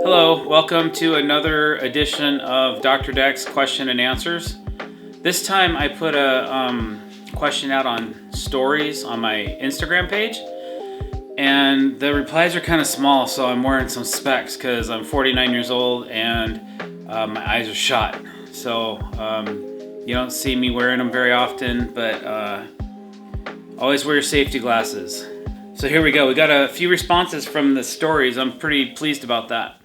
Hello, welcome to another edition of Dr. Deck's Question and Answers. This time I put a question out on stories on my Instagram page, and the replies are kind of small, so I'm wearing some specs because I'm 49 years old and my eyes are shot. So you don't see me wearing them very often, but always wear your safety glasses. So here we go. We got a few responses from the stories. I'm pretty pleased about that.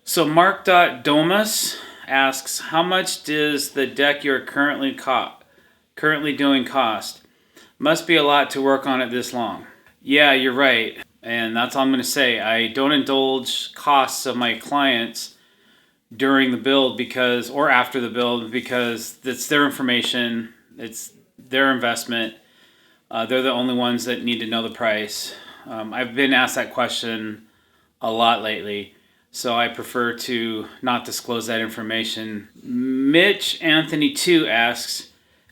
So Mark.Domus asks, how much does the deck you're currently doing cost? Must be a lot to work on it this long. Yeah, you're right. And that's all I'm going to say. I don't indulge costs of my clients during the build or after the build because it's their information. It's their investment. They're the only ones that need to know the price. I've been asked that question a lot lately, so I prefer to not disclose that information. Mitch Anthony 2 asks,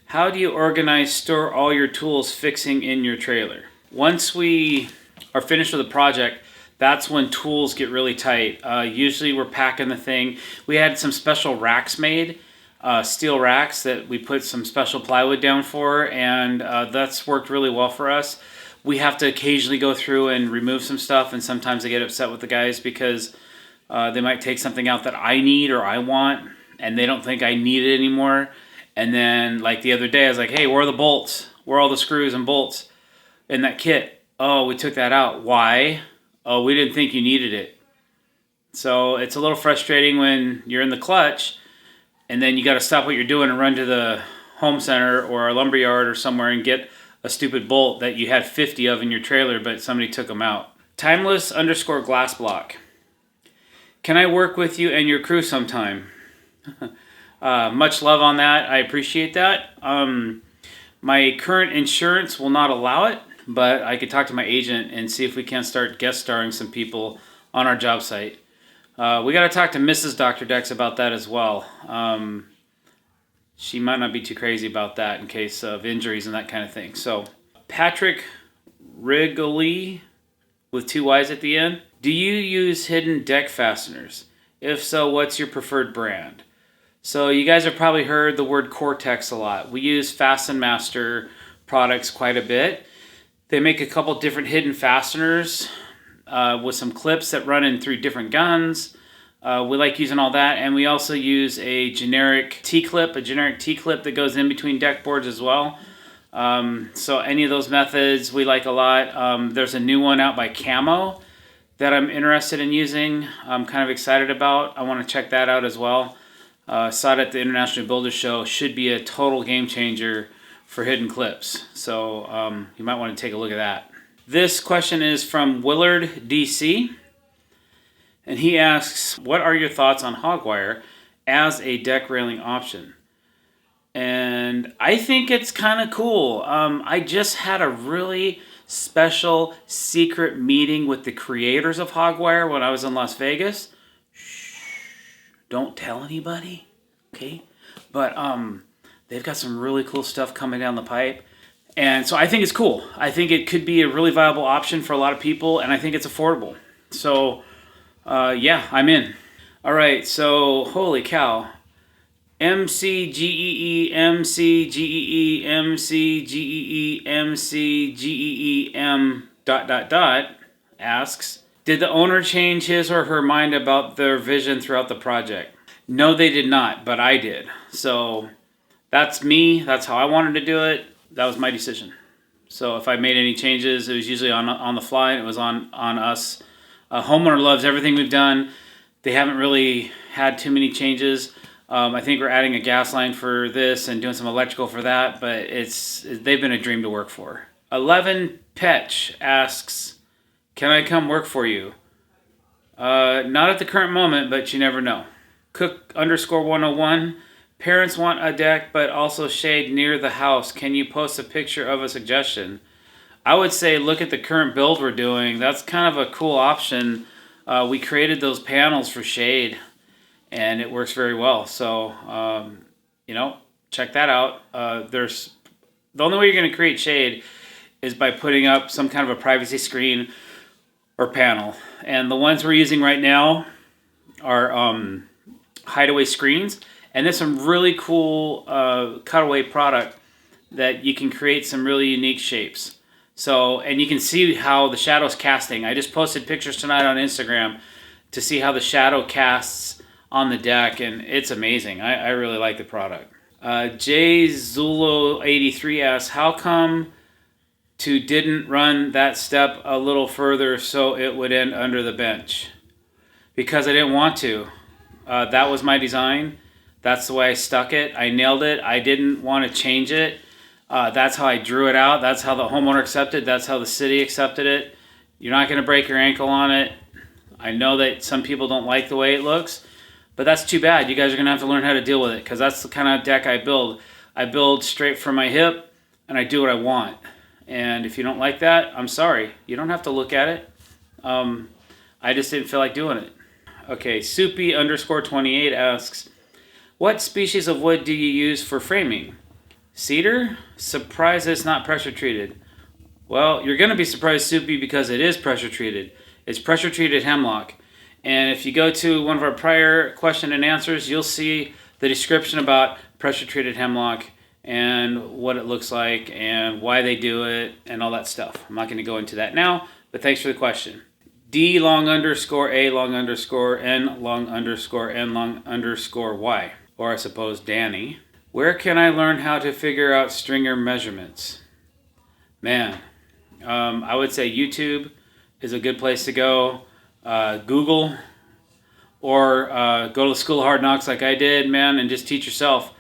how do you store all your tools fixing in your trailer? Once we are finished with the project, that's when tools get really tight. Usually we're packing the thing. We had some special racks made. Steel racks that we put some special plywood down for, and that's worked really well for us. We have to occasionally go through and remove some stuff, and sometimes I get upset with the guys because they might take something out that I need or I want, and they don't think I need it anymore. And then, like the other day, I was like, hey, where are the bolts? Where are all the screws and bolts in that kit? Oh, we took that out. Why? Oh, we didn't think you needed it. So it's a little frustrating when you're in the clutch and then you got to stop what you're doing and run to the home center or a lumber yard or somewhere and get a stupid bolt that you had 50 of in your trailer, but somebody took them out. Timeless_glassblock. Can I work with you and your crew sometime? Much love on that. I appreciate that. My current insurance will not allow it, but I could talk to my agent and see if we can start guest starring some people on our job site. We got to talk to Mrs. Dr. Decks about that as well. She might not be too crazy about that in case of injuries and that kind of thing. So, Patrick Wrigley with 2 Y's at the end. Do you use hidden deck fasteners? If so, what's your preferred brand? So you guys have probably heard the word Cortex a lot. We use Fasten Master products quite a bit. They make a couple different hidden fasteners with some clips that run in through different guns. We like using all that, and we also use a generic T-clip that goes in between deck boards as well. So any of those methods we like a lot. There's a new one out by Camo that I'm interested in using. I'm kind of excited about. I want to check that out as well. Saw it at the International Builder Show. Should be a total game changer for hidden clips. So you might want to take a look at that. This question is from Willard DC, and he asks, what are your thoughts on hog wire as a deck railing option? And I think it's kind of cool. I just had a really special secret meeting with the creators of hog wire when I was in Las Vegas. Shh, don't tell anybody, okay? But they've got some really cool stuff coming down the pipe. And so I think it's cool. I think it could be a really viable option for a lot of people, and I think it's affordable. So, yeah, I'm in. All right, so holy cow. MCGEE, MCGEE, MCGEE, MCGEEM ... asks, did the owner change his or her mind about their vision throughout the project? No, they did not, but I did. So that's me. That's how I wanted to do it. That was my decision. So if I made any changes, it was usually on the fly, and it was on us. Homeowner loves everything we've done. They haven't really had too many changes. I think we're adding a gas line for this and doing some electrical for that, but they've been a dream to work for. 11 Petch asks, can I come work for you? Not at the current moment, but you never know. Cook_101, parents want a deck, but also shade near the house. Can you post a picture of a suggestion? I would say look at the current build we're doing. That's kind of a cool option. We created those panels for shade, and it works very well. So, check that out. The only way you're going to create shade is by putting up some kind of a privacy screen or panel. And the ones we're using right now are hideaway screens. And there's some really cool cutaway product that you can create some really unique shapes. So, and you can see how the shadow's casting. I just posted pictures tonight on Instagram to see how the shadow casts on the deck, and it's amazing. I really like the product. J Zulo 83 asks, how come to didn't run that step a little further so it would end under the bench? Because I didn't want to. That was my design. That's the way I stuck it. I nailed it. I didn't want to change it. That's how I drew it out. That's how the homeowner accepted. That's how the city accepted it. You're not going to break your ankle on it. I know that some people don't like the way it looks, but that's too bad. You guys are going to have to learn how to deal with it, because that's the kind of deck I build. I build straight from my hip, and I do what I want. And if you don't like that, I'm sorry. You don't have to look at it. I just didn't feel like doing it. Okay, Soupy_28 asks, what species of wood do you use for framing? Cedar? Surprised it's not pressure treated. Well, you're going to be surprised, Soupy, because it is pressure treated. It's pressure treated hemlock. And if you go to one of our prior question and answers, you'll see the description about pressure treated hemlock and what it looks like and why they do it and all that stuff. I'm not going to go into that now, but thanks for the question. D_A_N_N_Y, or I suppose Danny. Where can I learn how to figure out stringer measurements? Man, I would say YouTube is a good place to go. Google, or go to the School of Hard Knocks like I did, man, and just teach yourself.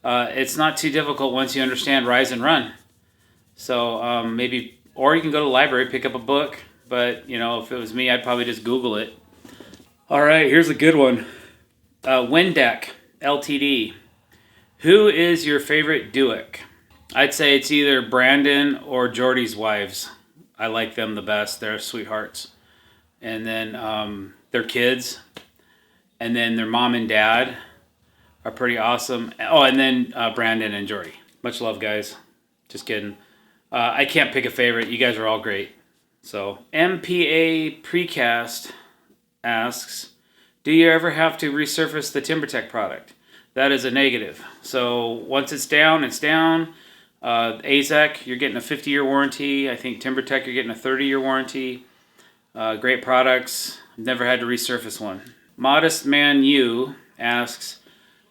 It's not too difficult once you understand rise and run. So maybe, or you can go to the library, pick up a book. But, you know, if it was me, I'd probably just Google it. All right, here's a good one. Windeck LTD. Who is your favorite Duick? I'd say it's either Brandon or Jordy's wives. I like them the best. They're sweethearts. And then their kids. And then their mom and dad are pretty awesome. Oh, and then Brandon and Jordy. Much love, guys. Just kidding. I can't pick a favorite. You guys are all great. So, MPA Precast asks, do you ever have to resurface the TimberTech product? That is a negative. So, once it's down, it's down. AZEK, you're getting a 50-year warranty. I think TimberTech, you're getting a 30-year warranty. Great products. Never had to resurface one. Modest Man U asks,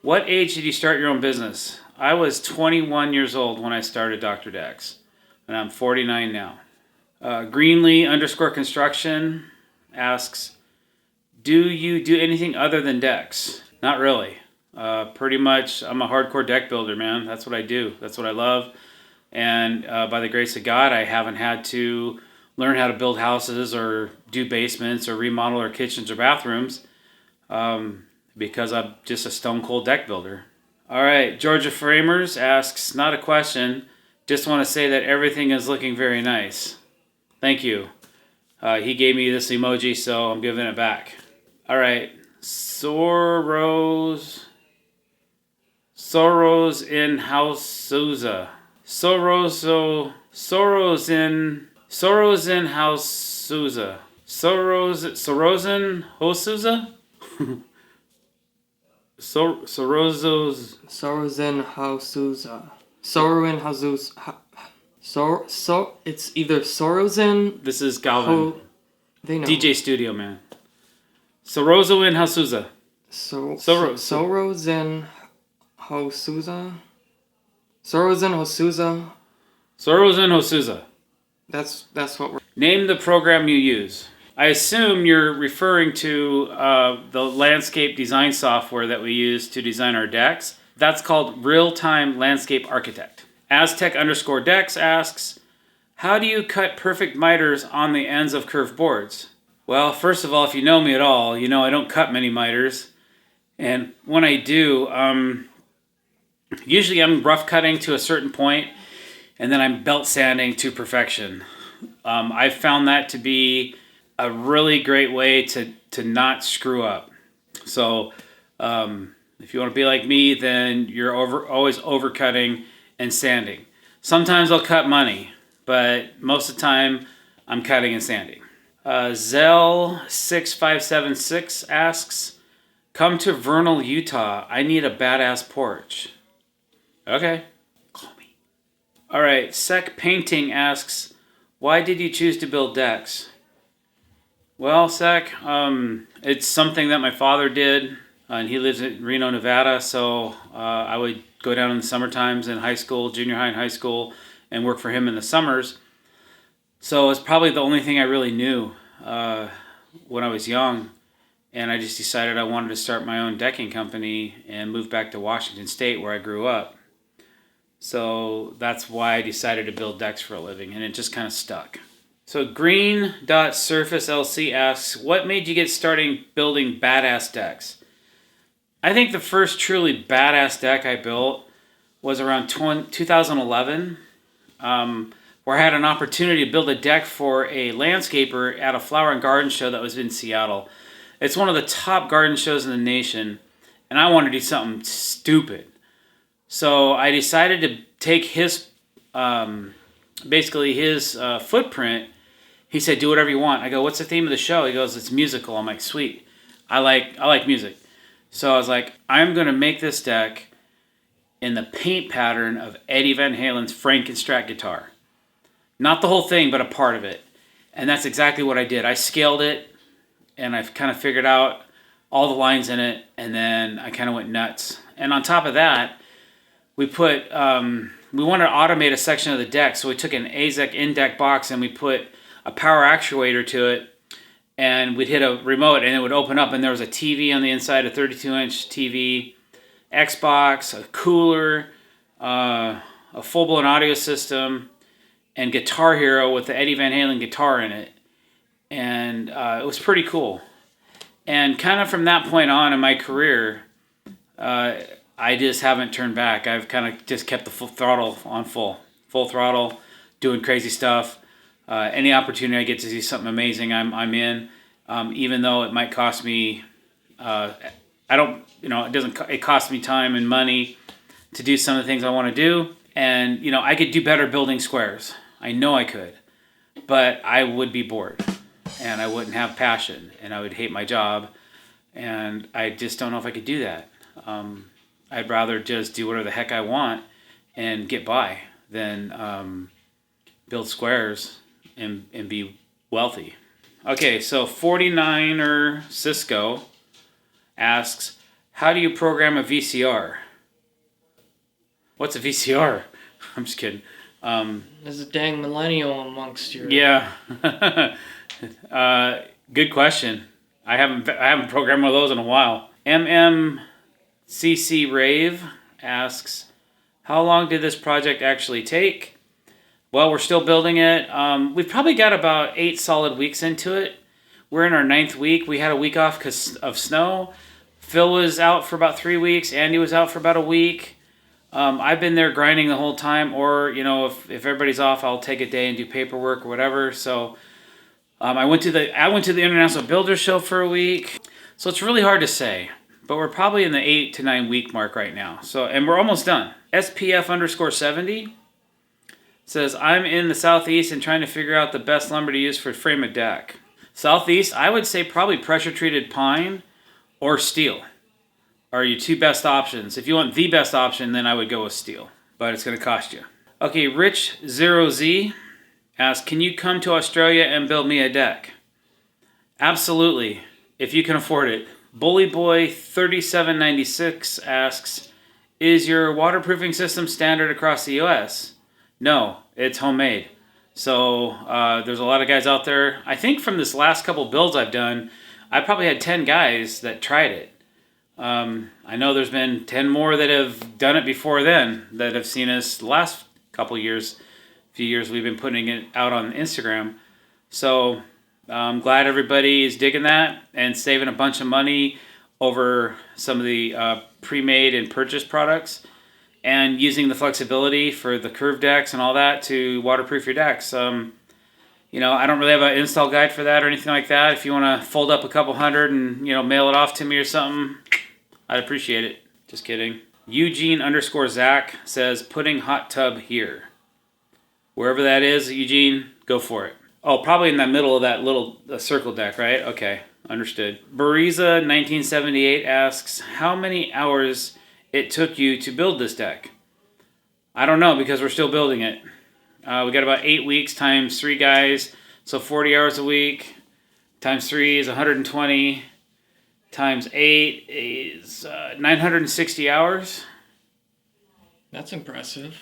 what age did you start your own business? I was 21 years old when I started Dr. Decks, and I'm 49 now. Greenlee_construction asks, do you do anything other than decks? Not really. Pretty much, I'm a hardcore deck builder, man. That's what I do. That's what I love. And by the grace of God, I haven't had to learn how to build houses or do basements or remodel our kitchens or bathrooms because I'm just a stone cold deck builder. All right, Georgia Framers asks, not a question, just want to say that everything is looking very nice. Thank you. He gave me this emoji, so I'm giving it back. All right. Soros in Houseusa. Soros in Houseusa. Sorosin Hosusa? Sorozin Houseusa. Sorowin Houseusa. It's either Sorozin. This is Galvin. They know. DJ Studio, man. Sorozo in Hosusa. Sorozin Hosusa. Sorozin Hosusa. Sorozin Hosusa. That's what we're... Name the program you use. I assume you're referring to the landscape design software that we use to design our decks. That's called Real-Time Landscape Architect. Aztec_decks asks, how do you cut perfect miters on the ends of curved boards? Well, first of all, if you know me at all, you know I don't cut many miters. And when I do, usually I'm rough cutting to a certain point, and then I'm belt sanding to perfection. I've found that to be a really great way to not screw up. So if you want to be like me, then you're always overcutting and sanding. Sometimes I'll cut money, but most of the time I'm cutting and sanding. Zell6576 asks, come to Vernal, Utah. I need a badass porch. Okay. Call me. All right. Sec Painting asks, why did you choose to build decks? Well, Sec, it's something that my father did, and he lives in Reno, Nevada, so I would go down in the summer times in high school, junior high and high school, and work for him in the summers. So it's probably the only thing I really knew when I was young, and I just decided I wanted to start my own decking company and move back to Washington State where I grew up. So that's why I decided to build decks for a living, and it just kind of stuck. So green.surfacelc asks, what made you get started building badass decks? I think the first truly badass deck I built was around 2011, where I had an opportunity to build a deck for a landscaper at a flower and garden show that was in Seattle. It's one of the top garden shows in the nation, and I wanted to do something stupid. So I decided to take his, basically his footprint. He said, do whatever you want. I go, what's the theme of the show? He goes, it's musical. I'm like, sweet. I like music. So I was like, I'm going to make this deck in the paint pattern of Eddie Van Halen's Frankenstrat guitar. Not the whole thing, but a part of it. And that's exactly what I did. I scaled it, and I've kind of figured out all the lines in it, and then I kind of went nuts. And on top of that, we put, we wanted to automate a section of the deck, so we took an AZEC in-deck box and we put a power actuator to it, and we'd hit a remote and it would open up, and there was a TV on the inside, a 32-inch TV, Xbox, a cooler, a full-blown audio system, and Guitar Hero with the Eddie Van Halen guitar in it. And it was pretty cool. And kind of from that point on in my career, I just haven't turned back. I've kind of just kept the full throttle on full throttle, doing crazy stuff. Any opportunity I get to see something amazing, I'm in. Even though it might cost me, it costs me time and money to do some of the things I want to do. And, I could do better building squares. I know I could. But I would be bored. And I wouldn't have passion. And I would hate my job. And I just don't know if I could do that. I'd rather just do whatever the heck I want and get by than build squares and be wealthy. Okay, so 49er Cisco asks, how do you program a VCR? What's a VCR? I'm just kidding. There's a dang millennial amongst you. Yeah. Good question. I haven't programmed one of those in a while. MMCC Rave asks, how long did this project actually take? Well, we're still building it. We've probably got about 8 solid weeks into it. We're in our 9th week. We had a week off because of snow. Phil was out for about 3 weeks. Andy was out for about a week. I've been there grinding the whole time. Or, if everybody's off, I'll take a day and do paperwork or whatever. So I went to the International Builder Show for a week. So it's really hard to say. But we're probably in the 8 to 9 week mark right now. And we're almost done. SPF_70 says, I'm in the Southeast and trying to figure out the best lumber to use for frame a deck. Southeast, I would say probably pressure-treated pine or steel are your 2 best options. If you want the best option, then I would go with steel, but it's going to cost you. Okay, Rich0Z asks, can you come to Australia and build me a deck? Absolutely, if you can afford it. Bullyboy3796 asks, is your waterproofing system standard across the U.S.? No, it's homemade. So there's a lot of guys out there. I think from this last couple builds I've done, I probably had 10 guys that tried it. I know there's been 10 more that have done it before then, that have seen us the last few years we've been putting it out on Instagram. So I'm glad everybody is digging that and saving a bunch of money over some of the pre-made and purchased products, and using the flexibility for the curved decks and all that to waterproof your decks. I don't really have an install guide for that or anything like that. If you want to fold up a couple hundred and, mail it off to me or something, I'd appreciate it. Just kidding. Eugene_Zach says, putting hot tub here. Wherever that is, Eugene, go for it. Oh, probably in the middle of that little circle deck, right? Okay, understood. Bariza 1978 asks, how many hours it took you to build this deck? I don't know because we're still building it. We got about 8 weeks times 3 guys, so 40 hours a week times 3 is 120 times 8 is 960 hours. That's impressive.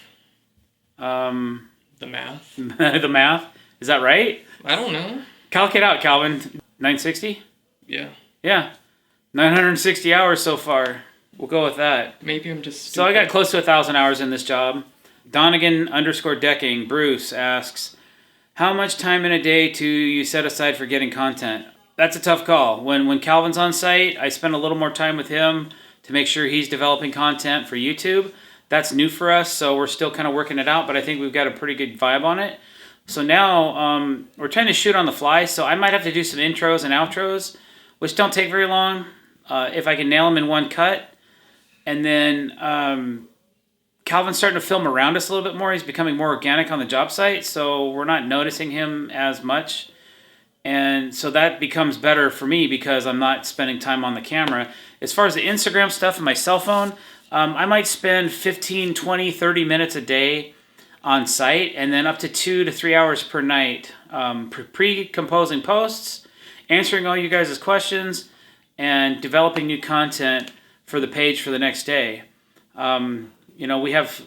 The math. The math. Is that right? I don't know. Calculate out, Calvin. 960? Yeah. Yeah. 960 hours so far. We'll go with that. Maybe I'm just stupid. So I got close to 1,000 hours in this job. Donegan_decking Bruce asks, how much time in a day do you set aside for getting content? That's a tough call. When Calvin's on site, I spend a little more time with him to make sure he's developing content for YouTube. That's new for us, so we're still kind of working it out, but I think we've got a pretty good vibe on it. So now we're trying to shoot on the fly, so I might have to do some intros and outros, which don't take very long if I can nail them in one cut. And then Calvin's starting to film around us a little bit more. He's becoming more organic on the job site, so we're not noticing him as much. And so that becomes better for me because I'm not spending time on the camera. As far as the Instagram stuff and my cell phone, I might spend 15, 20, 30 minutes a day on site and then up to 2 to 3 hours per night pre-composing posts, answering all you guys' questions, and developing new content for the page for the next day. We have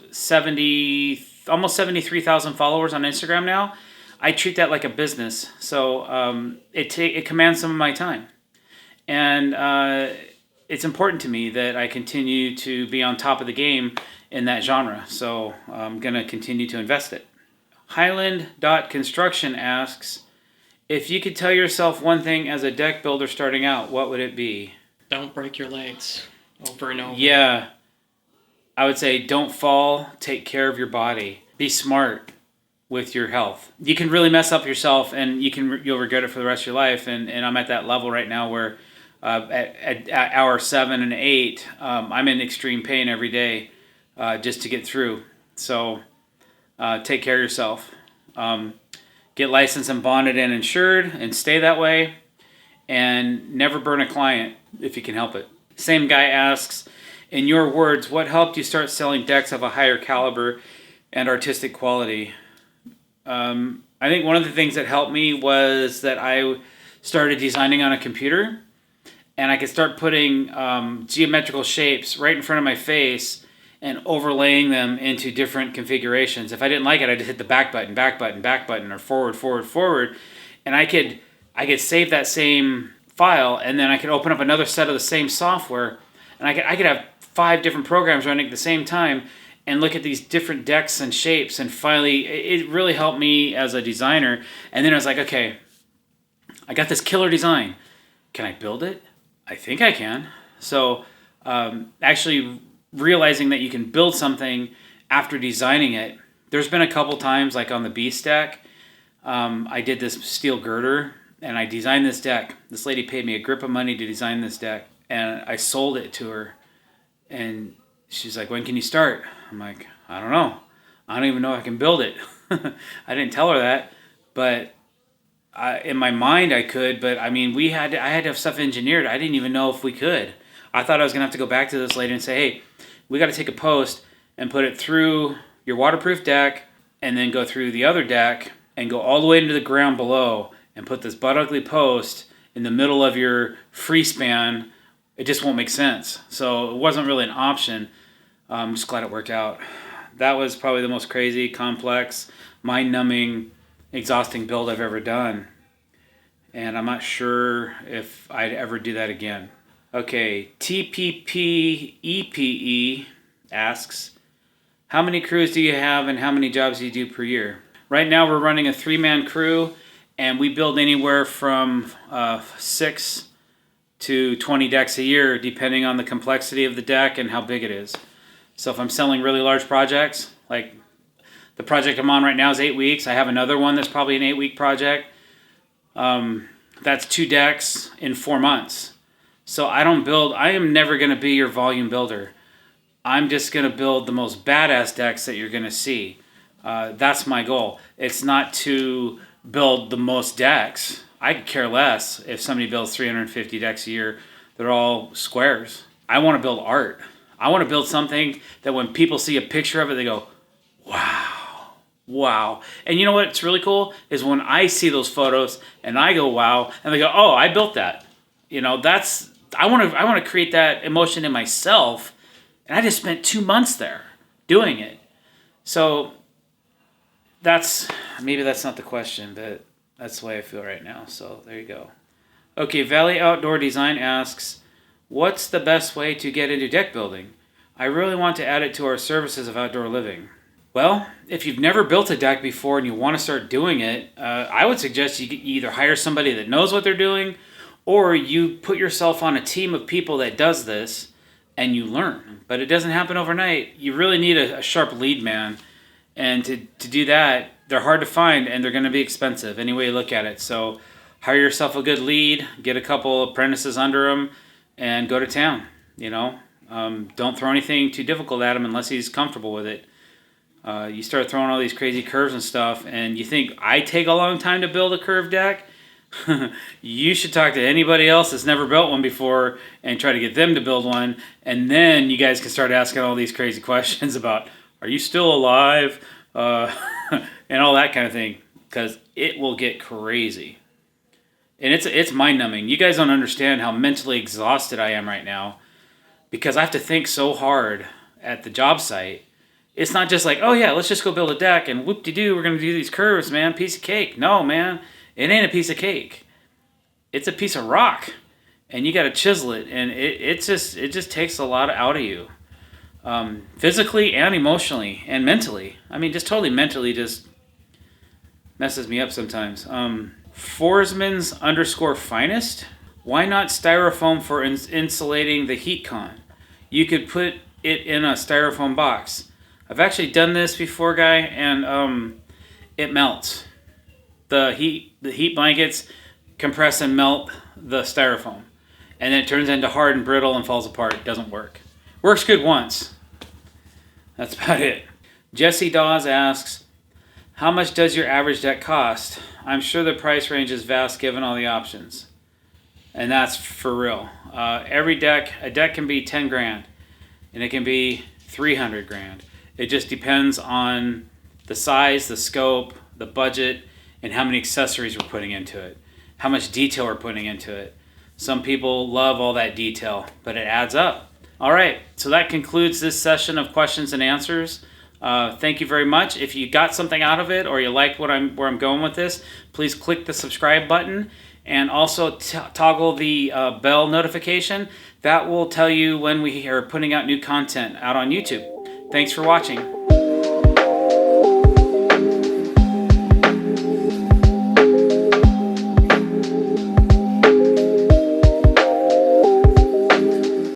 almost 73,000 followers on Instagram now. I treat that like a business, so it commands some of my time. And it's important to me that I continue to be on top of the game in that genre, so I'm going to continue to invest it. Highland.construction asks, if you could tell yourself one thing as a deck builder starting out, what would it be? Don't break your legs over and over. Yeah. I would say don't fall, take care of your body. Be smart with your health. You can really mess up yourself and you'll regret it for the rest of your life, and I'm at that level right now where at hour 7 and 8, I'm in extreme pain every day just to get through. So take care of yourself. Get licensed and bonded and insured and stay that way, and never burn a client if you can help it. Same guy asks, in your words, what helped you start selling decks of a higher caliber and artistic quality? I think one of the things that helped me was that I started designing on a computer, and I could start putting geometrical shapes right in front of my face and overlaying them into different configurations. If I didn't like it, I just hit the back button, or forward, and I could save that same file, and then I could open up another set of the same software, and I could have 5 different programs running at the same time and look at these different decks and shapes, and finally it really helped me as a designer. And then I was like, okay, I got this killer design. Can I build it? I think I can. So actually realizing that you can build something after designing it. There's been a couple times, like on the Beast deck, I did this steel girder and I designed this deck. This lady paid me a grip of money to design this deck, and I sold it to her, and she's like, when can you start? I'm like, I don't know. I don't even know if I can build it. I didn't tell her that, but in my mind I could. But I mean, I had to have stuff engineered. I didn't even know if we could. I thought I was gonna have to go back to this lady and say, hey, we got to take a post and put it through your waterproof deck, and then go through the other deck and go all the way into the ground below and put this butt ugly post in the middle of your free span. It just won't make sense. So it wasn't really an option. I'm just glad it worked out. That was probably the most crazy, complex, mind-numbing, exhausting build I've ever done. And I'm not sure if I'd ever do that again. Okay, TPPEPE asks, how many crews do you have and how many jobs do you do per year? Right now we're running a 3-man crew, and we build anywhere from 6 to 20 decks a year, depending on the complexity of the deck and how big it is. So if I'm selling really large projects, like the project I'm on right now is 8 weeks. I have another one that's probably an 8-week project. That's 2 decks in 4 months. So I am never going to be your volume builder. I'm just going to build the most badass decks that you're going to see. That's my goal. It's not to build the most decks. I could care less if somebody builds 350 decks a year. They're all squares. I want to build art. I want to build something that when people see a picture of it, they go, wow, wow. And you know what's really cool is when I see those photos and I go, wow, and they go, oh, I built that. You know, I want to create that emotion in myself. And I just spent 2 months there doing it. So maybe that's not the question, but that's the way I feel right now. So there you go. Okay, Valley Outdoor Design asks, what's the best way to get into deck building? I really want to add it to our services of outdoor living. Well, if you've never built a deck before and you want to start doing it, I would suggest you either hire somebody that knows what they're doing, or you put yourself on a team of people that does this and you learn. But it doesn't happen overnight. You really need a sharp lead man. And to do that, they're hard to find and they're going to be expensive any way you look at it. So hire yourself a good lead, get a couple apprentices under him, and go to town. You know, don't throw anything too difficult at him unless he's comfortable with it. You start throwing all these crazy curves and stuff, and you think I take a long time to build a curved deck? You should talk to anybody else that's never built one before and try to get them to build one, and then you guys can start asking all these crazy questions about, are you still alive? And all that kind of thing, because it will get crazy. And it's mind-numbing. You guys don't understand how mentally exhausted I am right now because I have to think so hard at the job site. It's not just like, oh yeah, let's just go build a deck and whoop-de-doo, we're going to do these curves, man, piece of cake. No, man, it ain't a piece of cake. It's a piece of rock, and you got to chisel it, and it just takes a lot out of you. Physically and emotionally and mentally. I mean, just totally mentally just messes me up sometimes. Forsman's _finest. Why not styrofoam for insulating the heat con? You could put it in a styrofoam box. I've actually done this before, guy, and it melts. The heat blankets compress and melt the styrofoam, and then it turns into hard and brittle and falls apart. It doesn't work. Works good once. That's about it. Jesse Dawes asks, how much does your average deck cost? I'm sure the price range is vast given all the options. And that's for real. A deck can be 10 grand, and it can be 300 grand. It just depends on the size, the scope, the budget, and how many accessories we're putting into it. How much detail we're putting into it. Some people love all that detail, but it adds up. All right, so that concludes this session of questions and answers. Thank you very much. If you got something out of it or you like where I'm going with this, please click the subscribe button and also toggle the bell notification. That will tell you when we are putting out new content out on YouTube. Thanks for watching.